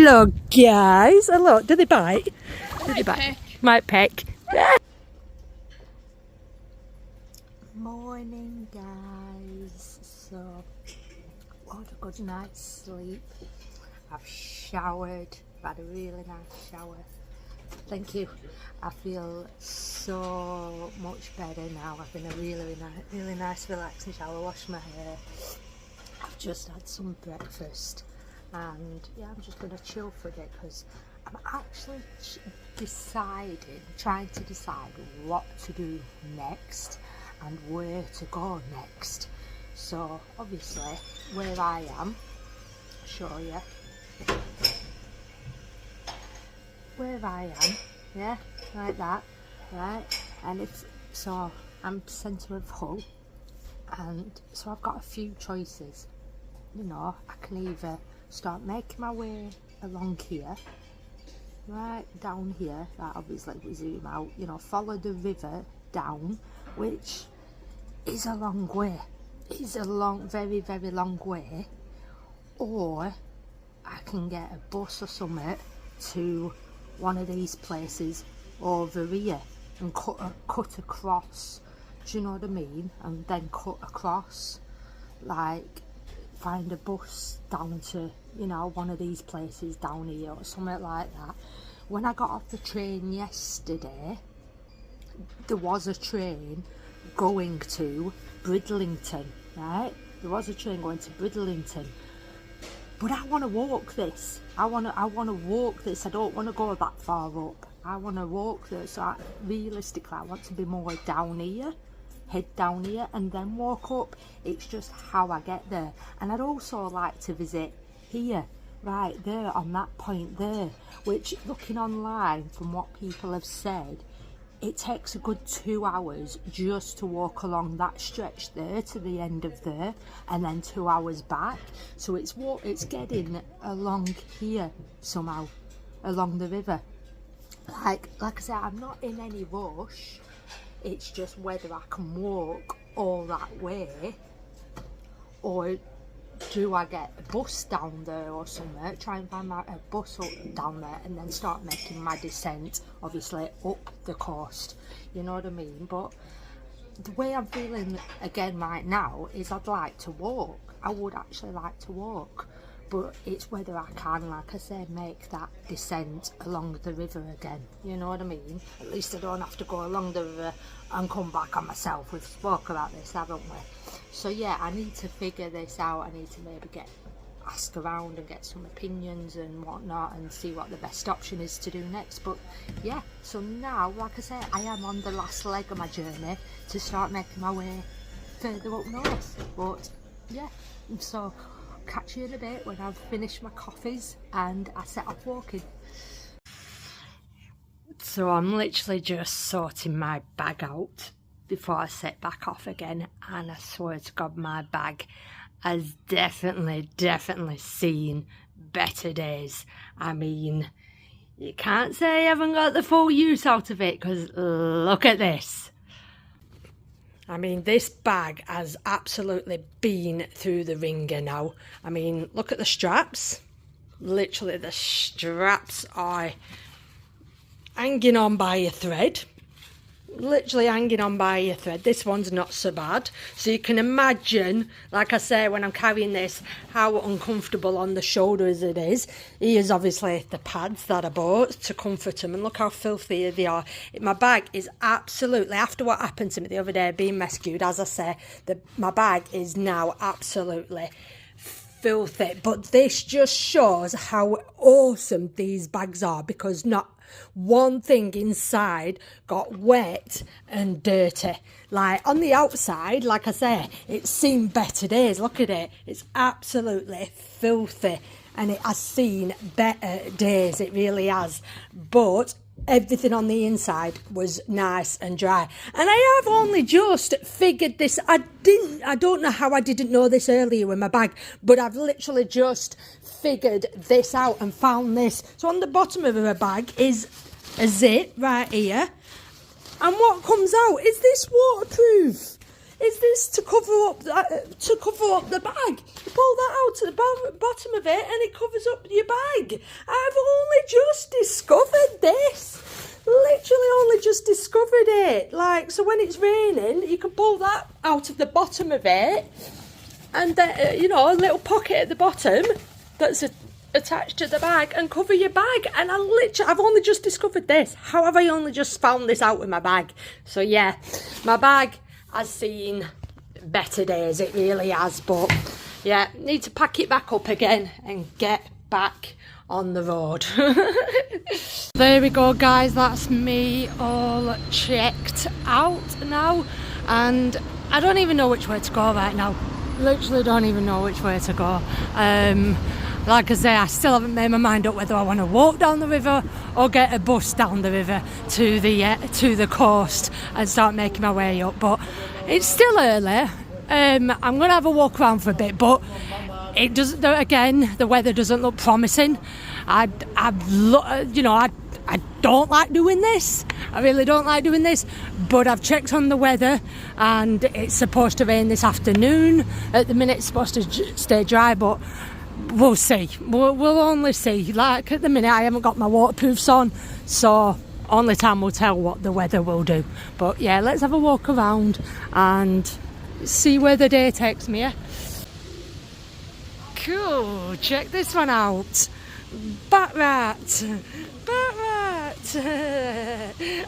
Hello, guys. Hello. Do they bite? Do they bite? Peck. Might peck. Morning, guys. So, what a good night's sleep. I've showered. I've had a really nice shower. Thank you. I feel so much better now. I've been a really nice relaxing shower. Washed my hair. I've just had some breakfast. And yeah, I'm just going to chill for a bit because I'm actually trying to decide what to do next and where to go next. So obviously where I am, I'll show you where I am, yeah, like that, right? And it's so I'm centre of Hull, and so I've got a few choices. You know, I can either start making my way along here, right down here, that obviously we zoom out, you know, follow the river down, which is a long way. It's a very long way. Or I can get a bus or something to one of these places over here and cut across, do you know what I mean? And then cut across, like find a bus down to, you know, one of these places down here or something like that. When I got off the train yesterday, there was a train going to Bridlington, right? There was a train going to Bridlington, but I want to walk this. I want to walk this. I don't want to go that far up. I want to walk this. So realistically, I want to be more down here. Head down here and then walk up. It's just how I get there. And I'd also like to visit here, right there on that point there, which, looking online from what people have said, it takes a good 2 hours just to walk along that stretch there to the end of there, and then 2 hours back. So it's getting along here somehow, along the river. Like I said, I'm not in any rush. It's just whether I can walk all that way, or do I get a bus down there or something, try and find a bus up down there and then start making my descent, obviously, up the coast, you know what I mean? But the way I'm feeling again right now is I'd like to walk. I would actually like to walk, but it's whether I can, like I say, make that descent along the river again, you know what I mean? At least I don't have to go along the river and come back on myself. We've spoke about this, haven't we? So yeah, I need to figure this out. I need to maybe ask around and get some opinions and whatnot and see what the best option is to do next. But yeah, so now, like I say, I am on the last leg of my journey to start making my way further up north. But yeah, so catch you in a bit when I've finished my coffees and I set off walking. So I'm literally just sorting my bag out before I set back off again, and I swear to God, my bag has definitely seen better days. I mean, you can't say I haven't got the full use out of it, because look at this. I mean, this bag has absolutely been through the ringer now. I mean, look at the straps. Literally, the straps are hanging on by a thread. Literally hanging on by a thread. This one's not so bad. So you can imagine, like I say, when I'm carrying this, how uncomfortable on the shoulders it is. Here's obviously the pads that I bought to comfort them, and look how filthy they are. My bag is absolutely, after what happened to me the other day being rescued, as I say, my bag is now absolutely filthy. But this just shows how awesome these bags are, because not one thing inside got wet and dirty. Like on the outside, like I say, it's seen better days. Look at it, it's absolutely filthy, and it has seen better days, it really has. But everything on the inside was nice and dry, and I have only just figured this. I don't know how I didn't know this earlier with my bag, but I've literally just figured this out and found this. So on the bottom of her bag is a zip right here, and what comes out is this waterproof. is this to cover up the bag. You pull that out to the bottom of it and it covers up your bag. I've only just discovered this. Literally only just discovered it. Like, so when it's raining, you can pull that out of the bottom of it, and then, you know, a little pocket at the bottom that's attached to the bag, and cover your bag. And I've only just discovered this. How have I only just found this out with my bag? So yeah, my bag has seen better days, it really has. But yeah, need to pack it back up again and get back on the road. There we go, guys, that's me all checked out now, and I don't even know which way to go right now. Literally don't even know which way to go. Like I say, I still haven't made my mind up whether I want to walk down the river or get a bus down the river to the coast and start making my way up. But it's still early. I'm going to have a walk around for a bit, but it doesn't. Again, the weather doesn't look promising. I don't like doing this. I really don't like doing this. But I've checked on the weather, and it's supposed to rain this afternoon. At the minute, it's supposed to stay dry, but we'll see. We'll only see. Like, at the minute, I haven't got my waterproofs on, so only time will tell what the weather will do. But yeah, let's have a walk around and see where the day takes me. Yeah? Cool, check this one out. Bat rat.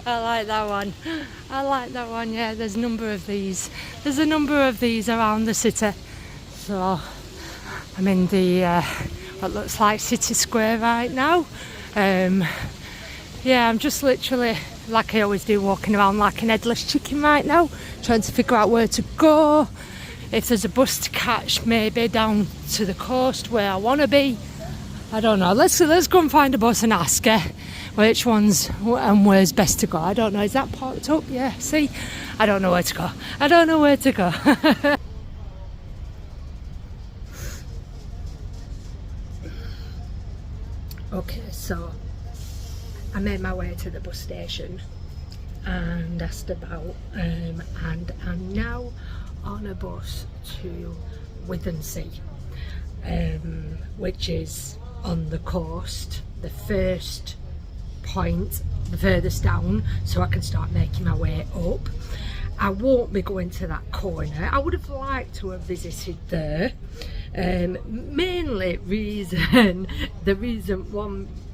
I like that one. Yeah, there's a number of these around the city. So I'm in the what looks like City Square right now. Yeah, I'm just literally, like I always do, walking around like an headless chicken right now, trying to figure out where to go, if there's a bus to catch, maybe down to the coast where I want to be. I don't know. Let's go and find a bus and ask her which one's and where's best to go. I don't know. Is that parked up? Yeah. See, I don't know where to go. Okay, so I made my way to the bus station and asked about, and I'm now on a bus to Withernsea, which is on the coast, the first point, the furthest down, so I can start making my way up. I won't be going to that corner. I would have liked to have visited there. One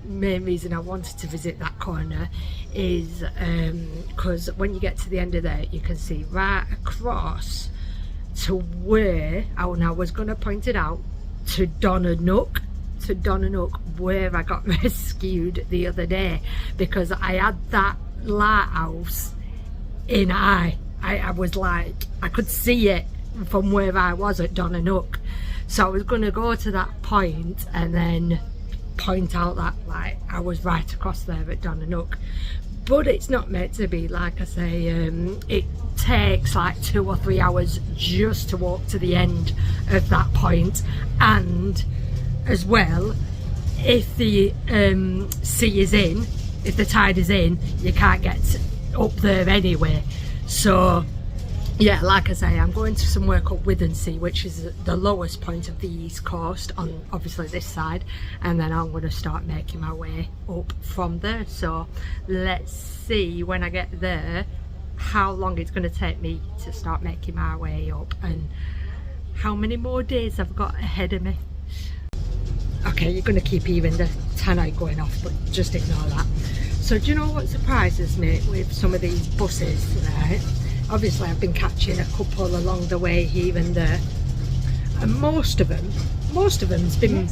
main reason I wanted to visit that corner is because when you get to the end of there, you can see right across to where I was going to point it out, to Donanook, where I got rescued the other day, because I had that lighthouse in eye. I was like, I could see it from where I was at Donanook, so I was going to go to that point and then point out that, like, I was right across there at Donanook. But it's not meant to be. Like I say, it takes like 2 or 3 hours just to walk to the end of that point, and as well, if the sea is in, if the tide is in, you can't get up there anyway. So yeah, like I say, I'm going to somewhere called Withernsea, which is the lowest point of the east coast, on obviously this side, and then I'm going to start making my way up from there. So let's see when I get there how long it's going to take me to start making my way up, and how many more days I've got ahead of me. Okay, you're going to keep hearing the tannoy going off, but just ignore that. So do you know what surprises me with some of these buses, right? Obviously I've been catching a couple along the way here and there, and most of them's been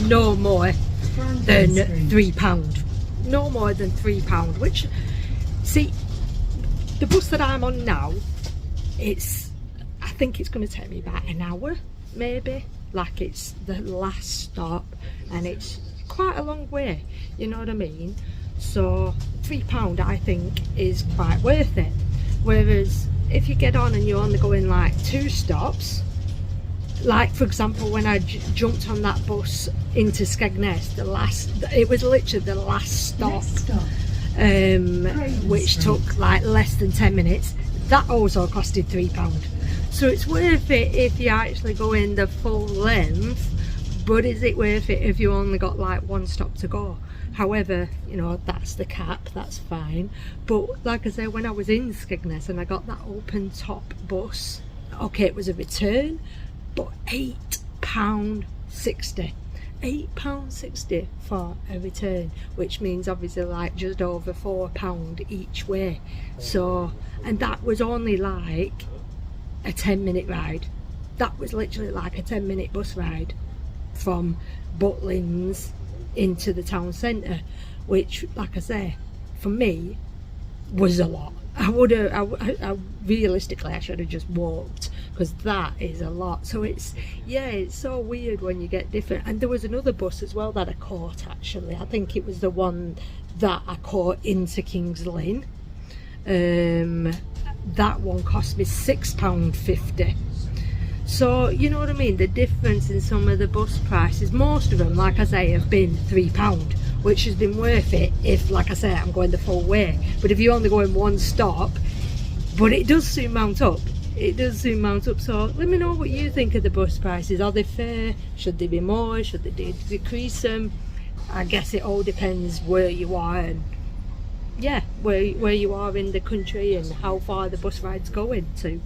no more than £3. No more than £3, which, see, the bus that I'm on now, I think it's going to take me about an hour, maybe. Like, it's the last stop, and it's quite a long way, you know what I mean? So £3 I think is quite worth it. Whereas if you get on and you're only going like 2 stops, like for example when I jumped on that bus into Skegness, it was literally the last stop, which took like less than 10 minutes, that also costed £3. So it's worth it if you actually go in the full length, but is it worth it if you only got like one stop to go? However, you know, that's the cap, that's fine. But like I say, when I was in Skegness and I got that open top bus, okay, it was a return, but £8.60. £8.60 for a return, which means obviously like just over £4 each way. So, and that was only like a 10-minute ride. That was literally like a 10-minute bus ride from Butlins into the town centre, which, like I say, for me was a lot. I realistically I should have just walked, because that is a lot. So it's, yeah, it's so weird when you get different. And there was another bus as well that I caught, actually. I think it was the one that I caught into King's Lynn. That one cost me £6.50. So, you know what I mean, the difference in some of the bus prices, most of them, like I say, have been £3, which has been worth it if, like I say, I'm going the full way. But if you only go in one stop, but it does soon mount up. It does soon mount up. So let me know what you think of the bus prices. Are they fair? Should they be more? Should they decrease them? I guess it all depends where you are, and yeah, where you are in the country and how far the bus ride's going to.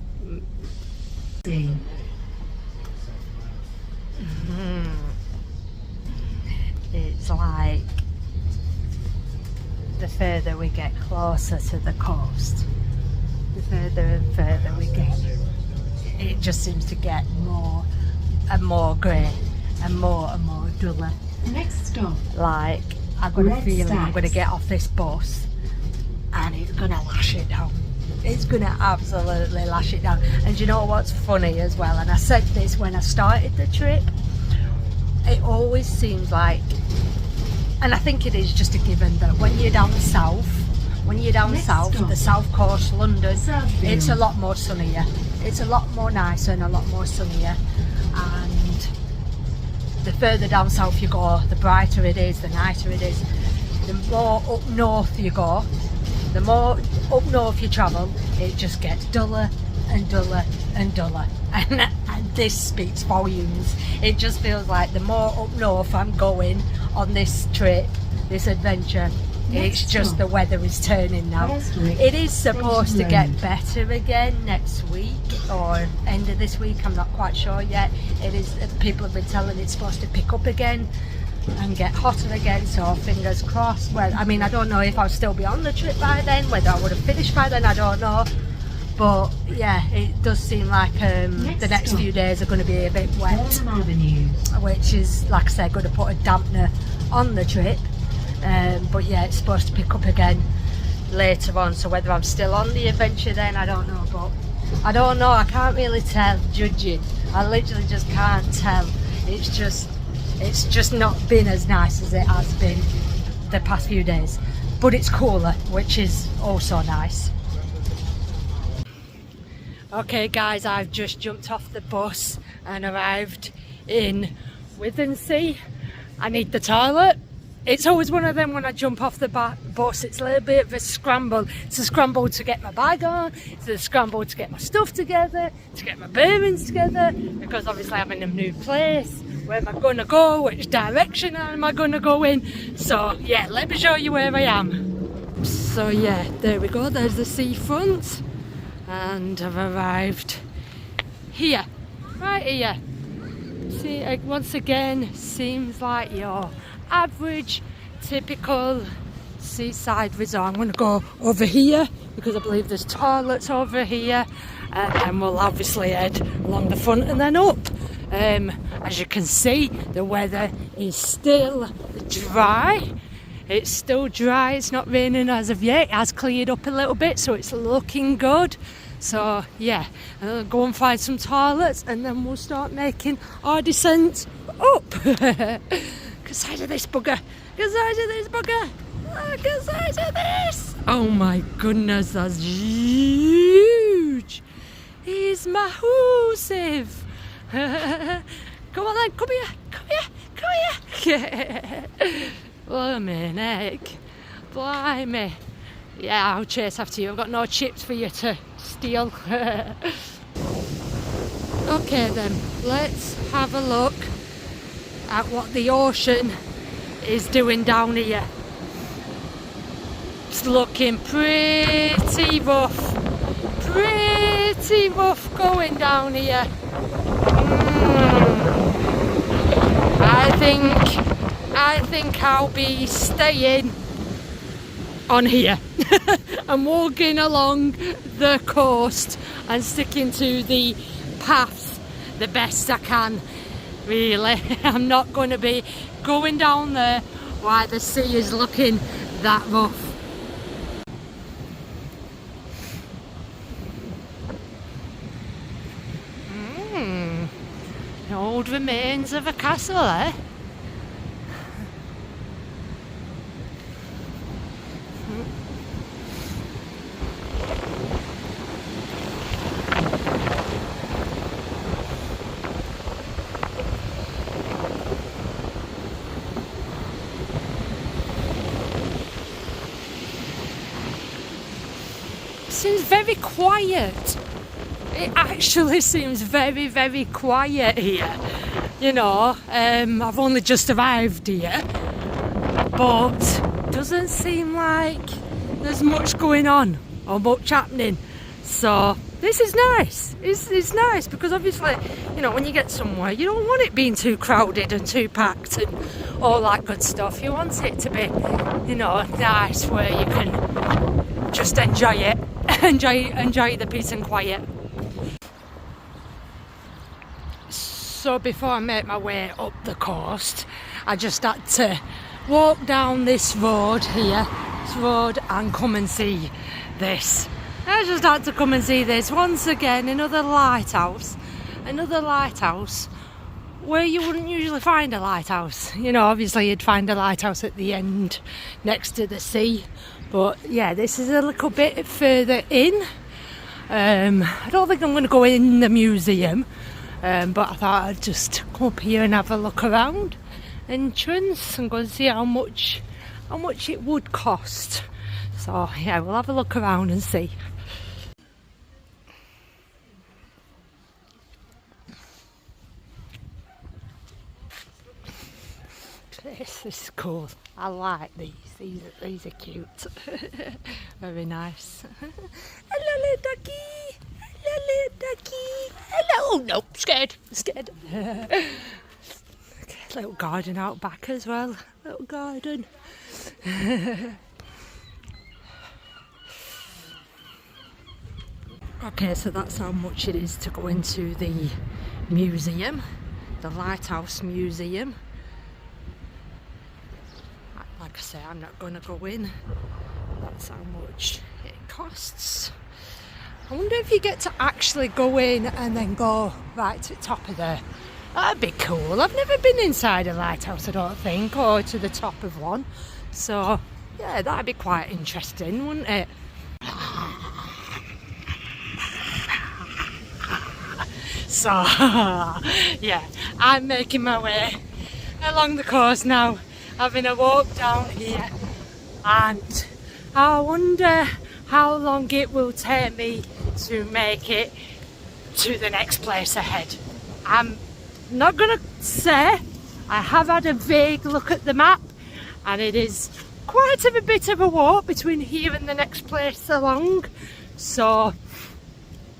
It's like the further we get closer to the coast, the further and further we get, it just seems to get more and more grey and more duller. Next stop, like I've got a feeling I'm going to get off this bus and it's going to lash it down. It's going to absolutely lash it down. And you know what's funny as well, and I said this when I started the trip, it always seems like, and I think it is just a given, that when you're down south, the south coast, London, it's a lot more sunnier. It's a lot more nicer and a lot more sunnier. And the further down south you go, the brighter it is, the nicer it is. The more up north you go, the more up north you travel, it just gets duller and duller and duller. And this speaks volumes. It just feels like the more up north I'm going on this trip, this adventure, it's just the weather is turning now. It is supposed to get better again next week or end of this week, I'm not quite sure yet. It is, people have been telling it's supposed to pick up again and get hotter again, so fingers crossed. Well, I mean, I don't know if I'll still be on the trip by then, whether I would have finished by then, I don't know. But yeah, it does seem like the next few days are going to be a bit wet, which is, like I said, going to put a dampener on the trip. But yeah, it's supposed to pick up again later on, so whether I'm still on the adventure then, I don't know. But I don't know, I can't really tell judging. I literally just can't tell. It's just not been as nice as it has been the past few days, but it's cooler, which is also nice. Okay guys, I've just jumped off the bus and arrived in Withernsea. I need the toilet. It's always one of them when I jump off the bus, it's a little bit of a scramble. It's a scramble to get my bag on, it's a scramble to get my stuff together, to get my bearings together, because obviously I'm in a new place. Where am I going to go? Which direction am I going to go in? So yeah, let me show you where I am. So yeah, there we go, there's the seafront. And I've arrived here, right here. See, once again, seems like your average, typical seaside resort. I'm going to go over here because I believe there's toilets over here, and we'll obviously head along the front and then up. As you can see, the weather is still dry. It's still dry, it's not raining as of yet. It has cleared up a little bit, so it's looking good. So yeah, I'll go and find some toilets and then we'll start making our descent up. Get side of this bugger, get side of this bugger, get side of this. Oh my goodness, that's huge. He's massive. Come on then, come here, come here, come here. Blimey, blimey. Yeah, I'll chase after you. I've got no chips for you to steal. Okay then, let's have a look at what the ocean is doing down here. It's looking pretty rough going down here. I think I'll be staying on here and walking along the coast and sticking to the paths the best I can, really. I'm not going to be going down there while the sea is looking that rough. The old remains of a castle, eh? Seems very quiet. It actually seems very, very quiet here. You know, I've only just arrived here, but doesn't seem like there's much going on or much happening. So this is nice. It's nice because obviously, you know, when you get somewhere, you don't want it being too crowded and too packed and all that good stuff. You want it to be, you know, nice where you can just enjoy it. enjoy the peace and quiet. So before I make my way up the coast, I just had to walk down this road here, and come and see this. I just had to come and see this once again. Another lighthouse where you wouldn't usually find a lighthouse. You know, obviously you'd find a lighthouse at the end next to the sea, but yeah, this is a little bit further in. I don't think I'm going to go in the museum, but I thought I'd just come up here and have a look around entrance and go and see how much it would cost. So yeah, we'll have a look around and see. This is cool. I like these. These are cute. Very nice. Hello, little ducky. Hello, little ducky. Hello. Oh no, scared. Okay, little garden out back as well. Little garden. Okay, so that's how much it is to go into the museum, the Lighthouse Museum. Like I say, I'm not going to go in. That's how much it costs. I wonder if you get to actually go in and then go right to the top of there. That'd be cool. I've never been inside a lighthouse, I don't think, or to the top of one. So, yeah, that'd be quite interesting, wouldn't it? So, yeah, I'm making my way along the coast now, having a walk down here, and I wonder how long it will take me to make it to the next place ahead. I'm not gonna say. I have had a vague look at the map, and it is quite a bit of a walk between here and the next place along. So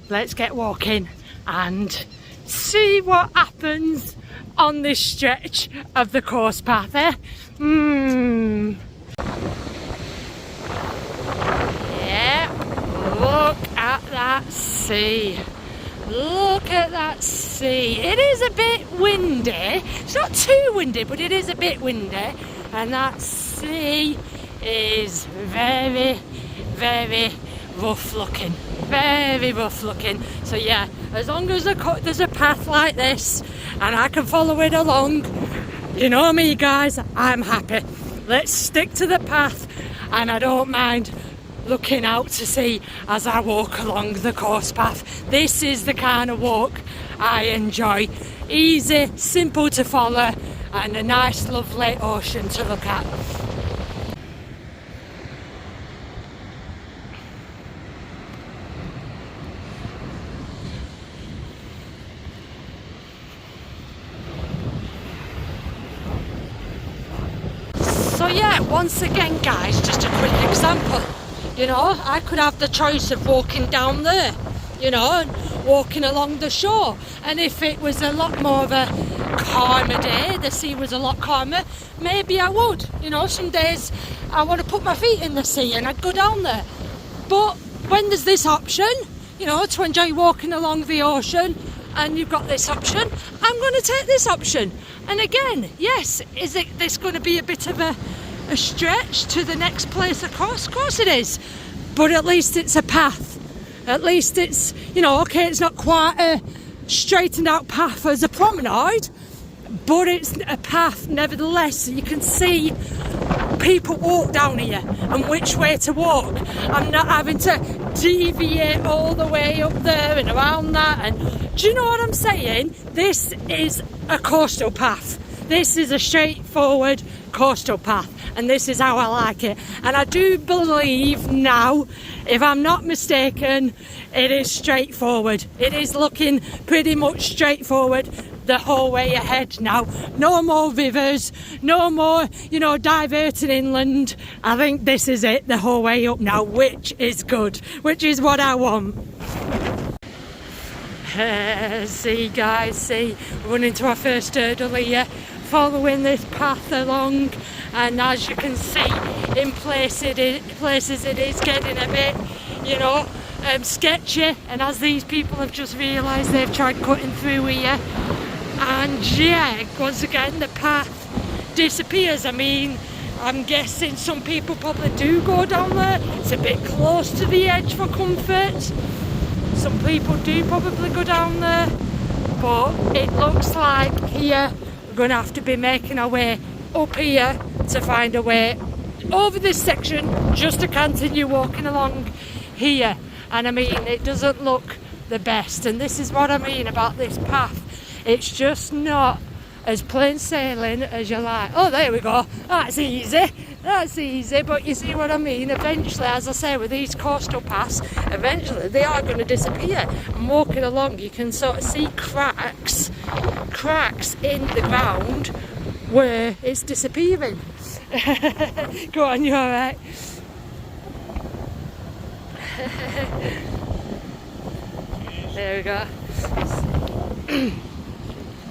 let's get walking and see what happens on this stretch of the coast path, eh? Yeah, look at that sea. Look at that sea. It is a bit windy. It's not too windy, but it is a bit windy. And that sea is very, very rough looking. Very rough looking. So yeah, as long as there's a path like this and I can follow it along, you know me guys, I'm happy. Let's stick to the path, and I don't mind looking out to sea as I walk along the coast path. This is the kind of walk I enjoy. Easy, simple to follow, and a nice lovely ocean to look at. yeah, once again guys, just a quick example. You know, I could have the choice of walking down there, you know, and walking along the shore. And if it was a lot more of a calmer day, the sea was a lot calmer, maybe I would. You know, some days I want to put my feet in the sea and I'd go down there. But when there's this option, you know, to enjoy walking along the ocean, and you've got this option, I'm going to take this option. And again, yes, is this going to be a bit of a stretch to the next place across? Of course it is. But at least it's a path. At least it's, you know, okay, it's not quite a straightened out path as a promenade, but it's a path nevertheless. You can see people walk down here and which way to walk. I'm not having to deviate all the way up there and around that. And do you know what I'm saying? This is a coastal path. This is a straightforward coastal path, and this is how I like it. And I do believe now, if I'm not mistaken, it is straightforward. It is looking pretty much straightforward the whole way ahead now. No more rivers, no more, you know, diverting inland. I think this is it the whole way up now, which is good, which is what I want. See guys, see, we're running to our first hurdle here, following this path along, and as you can see, in places it is getting a bit, you know, sketchy, and as these people have just realised, they've tried cutting through here, and yeah, once again the path disappears. I mean, I'm guessing some people probably do go down there. It's a bit close to the edge for comfort. Some people do probably go down there, but it looks like here we're going to have to be making our way up here to find a way over this section just to continue walking along here. And I mean, it doesn't look the best, and this is what I mean about this path. It's just not as plain sailing as you like. Oh, there we go. That's easy. That's easy, but you see what I mean? Eventually, as I say, with these coastal paths, eventually they are going to disappear. And walking along, you can sort of see cracks in the ground where it's disappearing. Go on, you alright? There we go.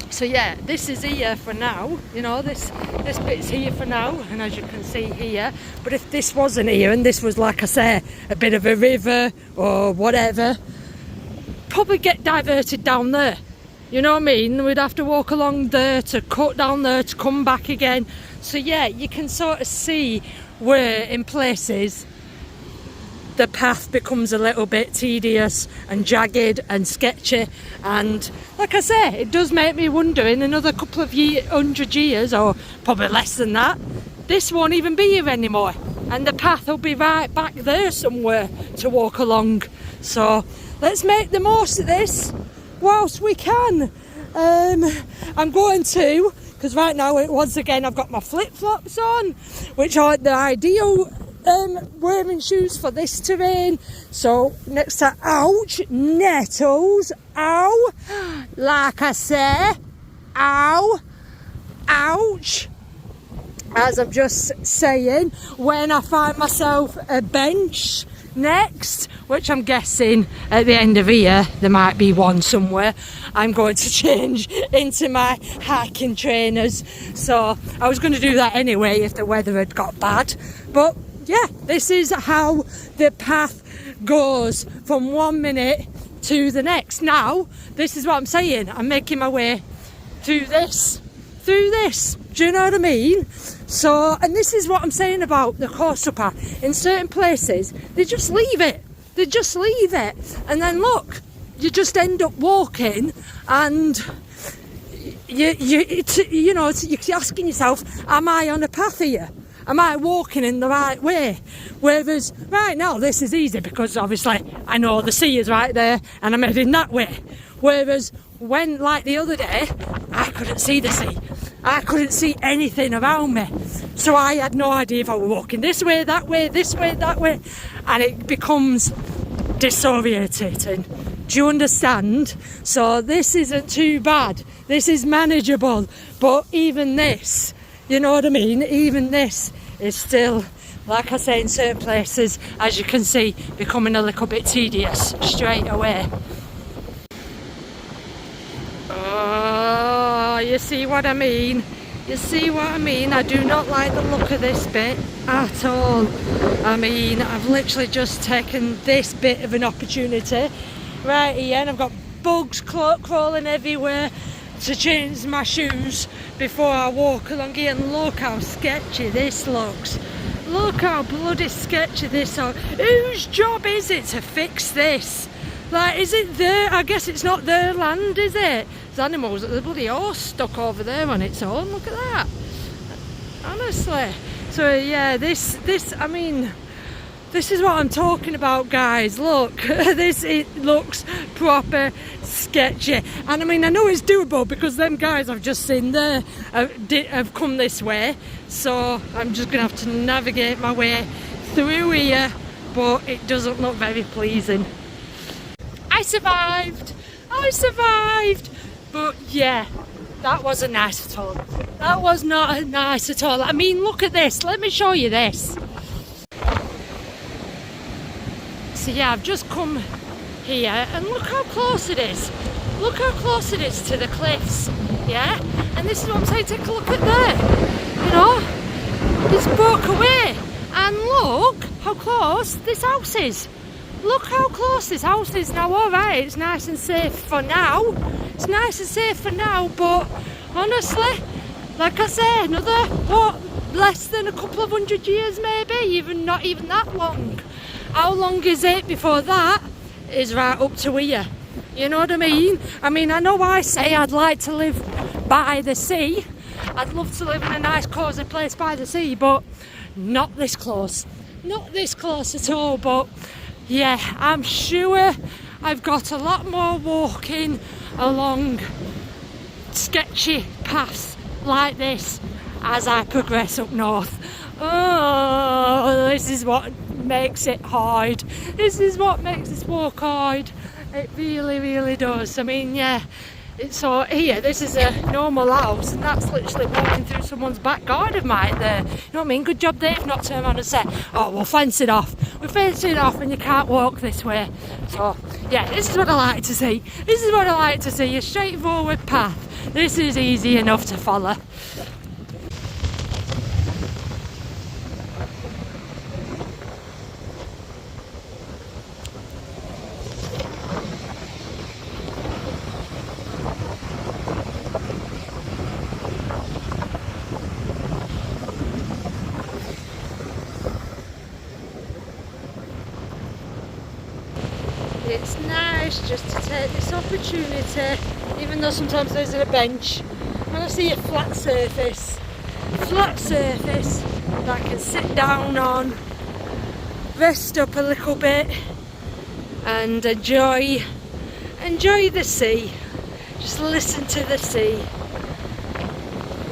So yeah, this is here for now, you know, this bit's here for now, and as you can see here, but if this wasn't here and this was, like I say, a bit of a river or whatever, probably get diverted down there, you know what I mean? We'd have to walk along there to cut down there to come back again. So yeah, you can sort of see where in places the path becomes a little bit tedious and jagged and sketchy, and like I say, it does make me wonder, in another couple of 100 years, or probably less than that, this won't even be here anymore, and the path will be right back there somewhere to walk along. So let's make the most of this whilst we can. I'm going to, because right now, once again, I've got my flip-flops on, which aren't the ideal wearing shoes for this terrain. So next to, ouch, nettles, ow, like I say, ow, ouch. As I'm just saying, when I find myself a bench next, which I'm guessing at the end of here there might be one somewhere, I'm going to change into my hiking trainers. So I was going to do that anyway if the weather had got bad, but yeah, this is how the path goes from 1 minute to the next. Now, this is what I'm saying, I'm making my way through this. Do you know what I mean? So, and this is what I'm saying about the coastal path. In certain places, they just leave it. And then look, you just end up walking, and you know, you're asking yourself, am I on a path here? Am I walking in the right way? Whereas right now this is easy because obviously I know the sea is right there and I'm heading that way. Whereas when, like the other day, I couldn't see the sea. I couldn't see anything around me. So I had no idea if I was walking this way, that way, this way, that way. And it becomes disorientating. Do you understand? So this isn't too bad. This is manageable. But even this, you know what I mean? Even this is still, like I say, in certain places, as you can see, becoming a little bit tedious straight away. Oh, you see what I mean? You see what I mean? I do not like the look of this bit at all. I mean, I've literally just taken this bit of an opportunity right here, and I've got bugs crawling everywhere to change my shoes before I walk along here, and look how sketchy this looks. Look how bloody sketchy this is. Whose job is it to fix this? Like, is it their, I guess it's not their land, is it? There's animals, the bloody horse stuck over there on its own, look at that. Honestly. So yeah, this I mean, this is what I'm talking about, guys. Look, it looks proper sketchy. And I mean, I know it's doable because them guys I've just seen there have come this way. So I'm just going to have to navigate my way through here. But it doesn't look very pleasing. I survived! But yeah, that wasn't nice at all. That was not nice at all. I mean, look at this. Let me show you this. So yeah, I've just come here and look how close it is. Look how close it is to the cliffs, yeah? And this is what I'm saying, take a look at there. You know, it's broke away. And look how close this house is. Look how close this house is now. Alright, it's nice and safe for now. It's nice and safe for now, but honestly, like I say, another, what, less than a couple of 100 years maybe, not even that long. How long is it before that is right up to here? You know what I mean? I mean, I know I say I'd like to live by the sea. I'd love to live in a nice cosy place by the sea, but not this close. Not this close at all, but yeah, I'm sure I've got a lot more walking along sketchy paths like this as I progress up north. Oh, this is what makes it hard. This is what makes this walk hard. It really, really does. I mean, yeah, so here, this is a normal house, and that's literally walking through someone's back garden right there. You know what I mean? Good job they've not turned around and said, oh, we'll fence it off. We'll fence it off and you can't walk this way. So, yeah, this is what I like to see. This is what I like to see, a straightforward path. This is easy enough to follow. It's nice just to take this opportunity, even though sometimes there's a bench, and I see a flat surface that I can sit down on, rest up a little bit and enjoy the sea. Just listen to the sea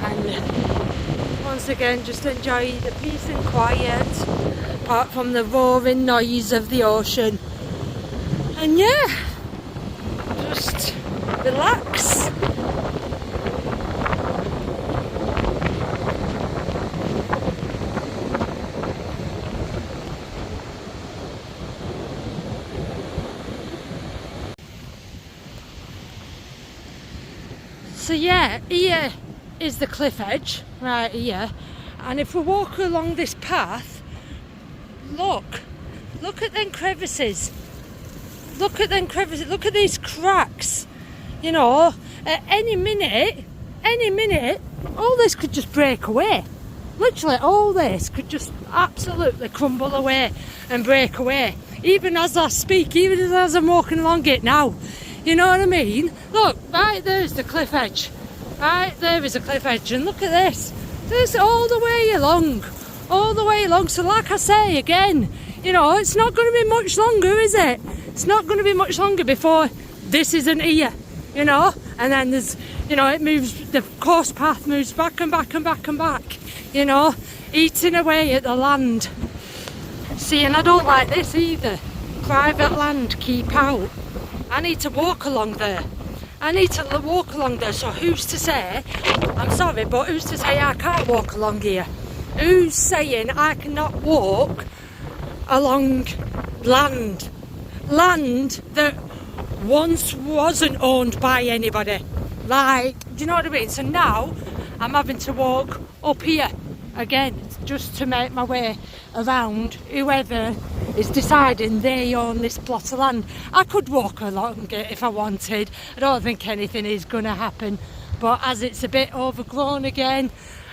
and once again just enjoy the peace and quiet apart from the roaring noise of the ocean. And yeah, just relax. So yeah, here is the cliff edge, right here. And if we walk along this path, look at them crevices. Look at them crevices, look at these cracks. You know, at any minute, all this could just break away. Literally, all this could just absolutely crumble away and break away. Even as I speak, even as I'm walking along it now. You know what I mean? Look, right there's the cliff edge. Right there is a cliff edge, and look at this. This all the way along. All the way along. So like I say again, you know, it's not going to be much longer, is it? It's not going to be much longer before this isn't here, you know, and then there's, you know, it moves, the course path moves back and back and back and back, you know, eating away at the land. See, and I don't like this either. Private land, keep out. I need to walk along there. So who's to say, I'm sorry, but who's to say I can't walk along here? Who's saying I cannot walk along land that once wasn't owned by anybody? Like, do you know what I mean? So now I'm having to walk up here again just to make my way around whoever is deciding they own this plot of land. I could walk along it if I wanted. I don't think anything is going to happen, but as it's a bit overgrown again,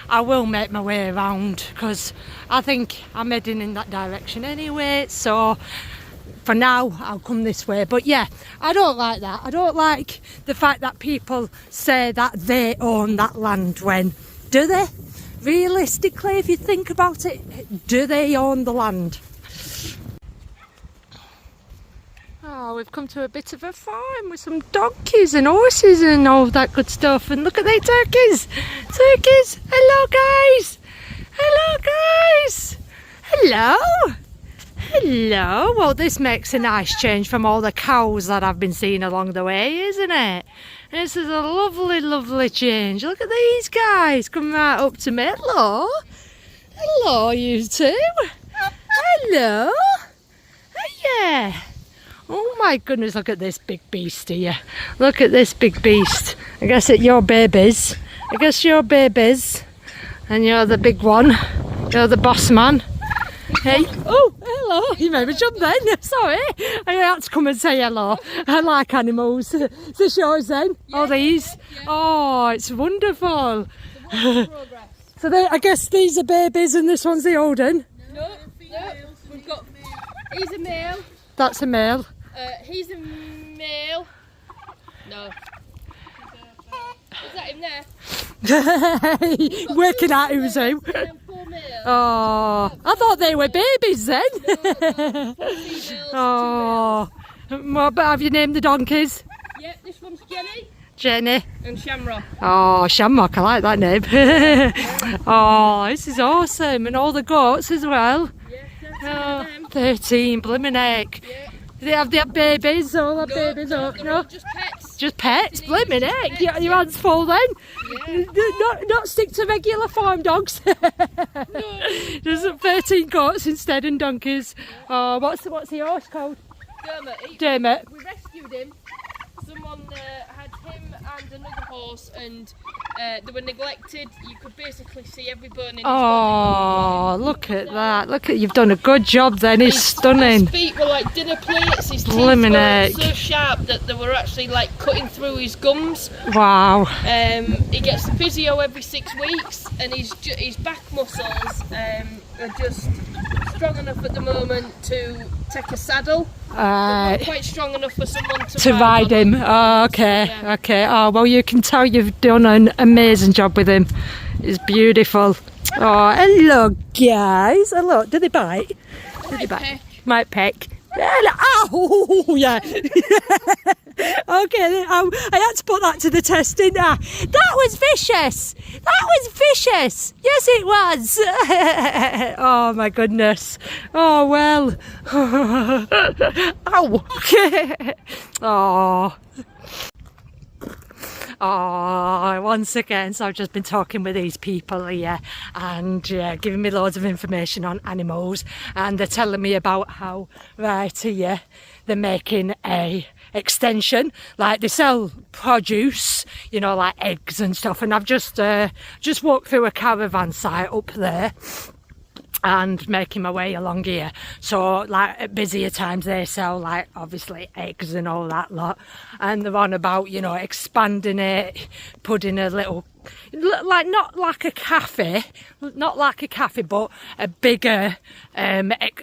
I will make my way around, because I think I'm heading in that direction anyway. So for now I'll come this way. But yeah, I don't like that. I don't like the fact that people say that they own that land when, do they? Realistically, if you think about it, do they own the land? Oh, we've come to a bit of a farm with some donkeys and horses and all that good stuff. And look at the turkeys! Turkeys! Hello, guys! Hello, guys! Hello! Hello! Well, this makes a nice change from all the cows that I've been seeing along the way, isn't it? This is a lovely, lovely change. Look at these guys coming right up to me. Hello! Hello, you two! Hello! Yeah! Oh my goodness, look at this big beast here. Look at this big beast. I guess it's your babies. I guess you're babies. And you're the big one. You're the boss man. Hey. Oh, hello. You made me jump then. Sorry. I had to come and say hello. I like animals. Is this yours then? Yeah, oh, these? Yeah. Oh, it's wonderful. So they, I guess these are babies and this one's the old one. No, we've got, he's a male. That's a male. He's a male. No. Is that him there? Working out who's who. Oh, I thought they were babies then. No, oh, but have you named the donkeys? Yeah, this one's Jenny. Jenny. And Shamrock. Oh, Shamrock, I like that name. Oh, this is awesome. And all the goats as well. Yeah, 13, blimmin' heck. Yeah. Do they have babies? All have babies? No? Just pets. Just pets? Blimmin' heck. Your hands full then? Yeah. Not stick to regular farm dogs. No. There's 13 goats instead and donkeys. Oh, what's the horse called? Dermot. Dermot. We rescued him. Someone had him and another horse, and they were neglected. You could basically see every bone in his body. Oh, look at that. Look at, you've done a good job then. He's stunning. His feet were like dinner plates. His teeth Blimmin' were heck. so sharp that they were actually like cutting through his gums. Wow. He gets physio every 6 weeks, and his back muscles are just strong enough at the moment to take a saddle. Not quite strong enough for someone to ride him. Oh, okay, yeah. Okay. Oh, well, you can tell you've done an amazing job with him. It's beautiful. Oh, hello, guys. Hello. Do they bite? Do they bite? Might peck. Oh, yeah. Okay, I had to put that to the test, didn't I? That was vicious. That was vicious. Yes, it was. Oh, my goodness. Oh, well. Ow. Oh. Oh, once again, so I've just been talking with these people here and giving me loads of information on animals, and they're telling me about how right here they're making a extension, like they sell produce, you know, like eggs and stuff, and I've just walked through a caravan site up there and making my way along here. So like at busier times they sell like obviously eggs and all that lot, and they're on about, you know, expanding it, putting a little, like not like a cafe but a bigger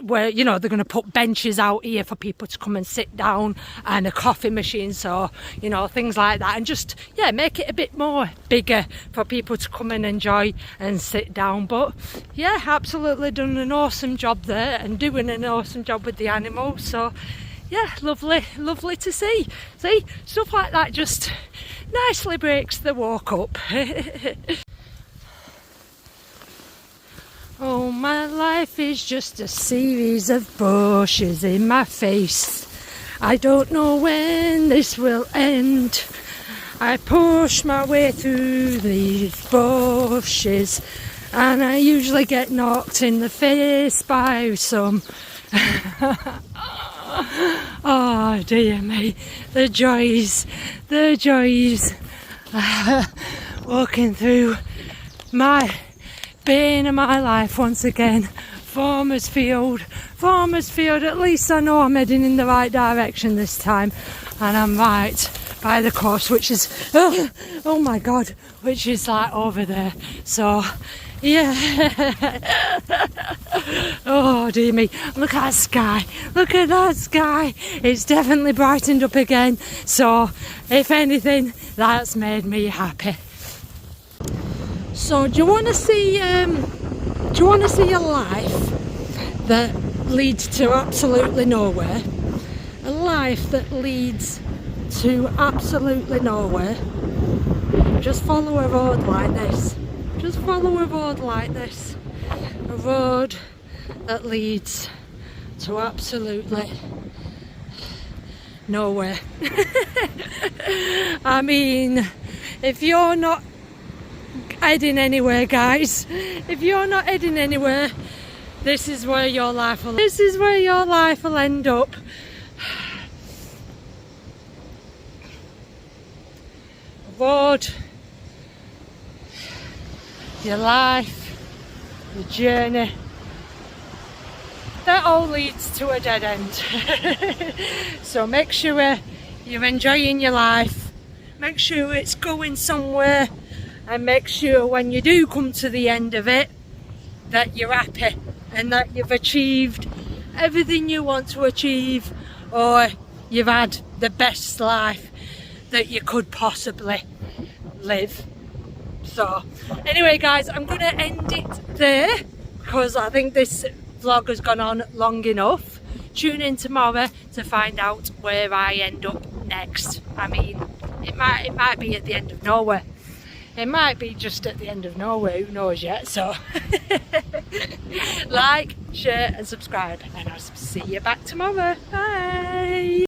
where, you know, they're going to put benches out here for people to come and sit down, and a coffee machine, so, you know, things like that, and just make it a bit more bigger for people to come and enjoy and sit down. But yeah, absolutely done an awesome job there and doing an awesome job with the animals. So yeah, lovely to see stuff like that just nicely breaks the walk up. Oh, my life is just a series of bushes in my face. I don't know when this will end. I push my way through these bushes. and I usually get knocked in the face by some. Oh dear me, the joys, walking through my bane of my life once again. Farmer's field, at least I know I'm heading in the right direction this time, and I'm right by the course, which is, oh my god, which is like over there, so yeah. Oh dear me, look at that sky, it's definitely brightened up again, so if anything, that's made me happy. So do you want to see a life that leads to absolutely nowhere? A life that leads to absolutely nowhere? Just follow a road like this. Just follow a road like this. A road that leads to absolutely nowhere. I mean, if you're not heading anywhere, guys, if you're not heading anywhere, this is where your life will end up. Road, your life, your journey, that all leads to a dead end. So make sure you're enjoying your life, make sure it's going somewhere, and make sure when you do come to the end of it that you're happy and that you've achieved everything you want to achieve, or you've had the best life that you could possibly live. So anyway guys, I'm going to end it there because I think this vlog has gone on long enough. Tune in tomorrow to find out where I end up next. I mean, it might be at the end of nowhere. It might be just at the end of nowhere, who knows yet. So like, share and subscribe, and I'll see you back tomorrow. Bye.